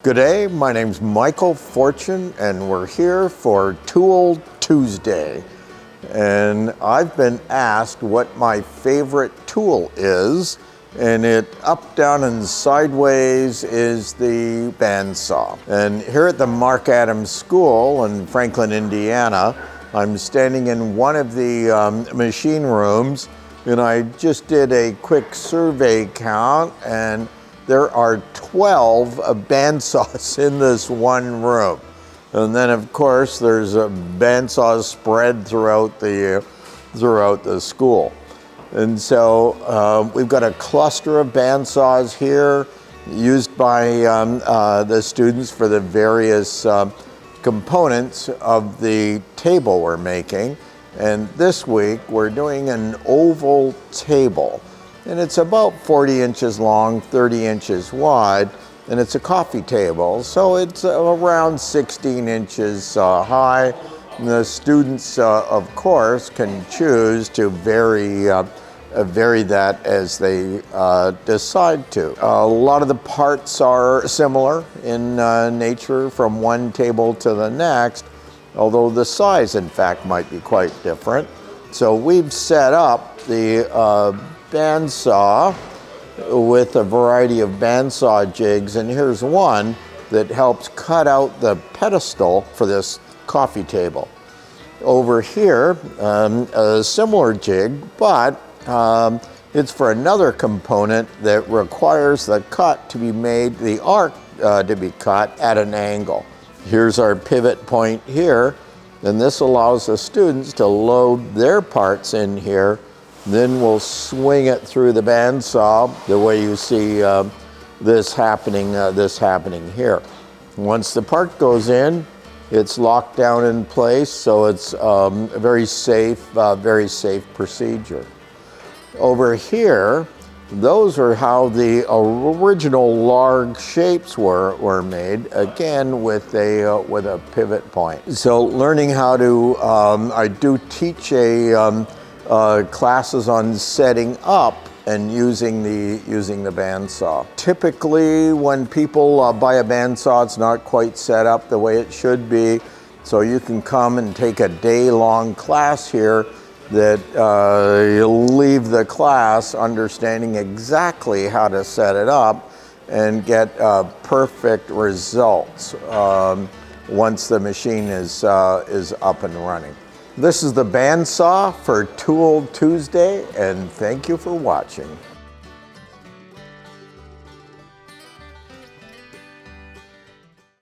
Good day, my name's Michael Fortune and we're here for Tool Tuesday. And I've been asked what my favorite tool is, and it up, down, and sideways is the bandsaw. And here at the Marc School in Franklin, Indiana, I'm standing in one of the machine rooms, and I just did a quick survey count, and there are 12 bandsaws in this one room. And then of course there's a bandsaws spread throughout the school. And so we've got a cluster of bandsaws here used by the students for the various components of the table we're making. And this week we're doing an oval table. And it's about 40 inches long, 30 inches wide, and it's a coffee table. So it's around 16 inches high. And the students, of course, can choose to vary that as they decide to. A lot of the parts are similar in nature from one table to the next, although the size, in fact, might be quite different. So we've set up the bandsaw with a variety of bandsaw jigs, and here's one that helps cut out the pedestal for this coffee table. Over here, a similar jig, but it's for another component that requires the cut to be made, the arc to be cut at an angle. Here's our pivot point here, and this allows the students to load their parts in here. Then we'll swing it through the bandsaw the way you see this happening here. Once the part goes in, it's locked down in place, so it's a very safe procedure. Over here, those are how the original large shapes were made, again with a pivot point. So learning how to, I do teach classes on setting up and using the bandsaw. Typically, when people buy a bandsaw, it's not quite set up the way it should be. So you can come and take a day-long class here that you'll leave the class understanding exactly how to set it up and get perfect results once the machine is up and running. This is the bandsaw for Tool Tuesday, and thank you for watching.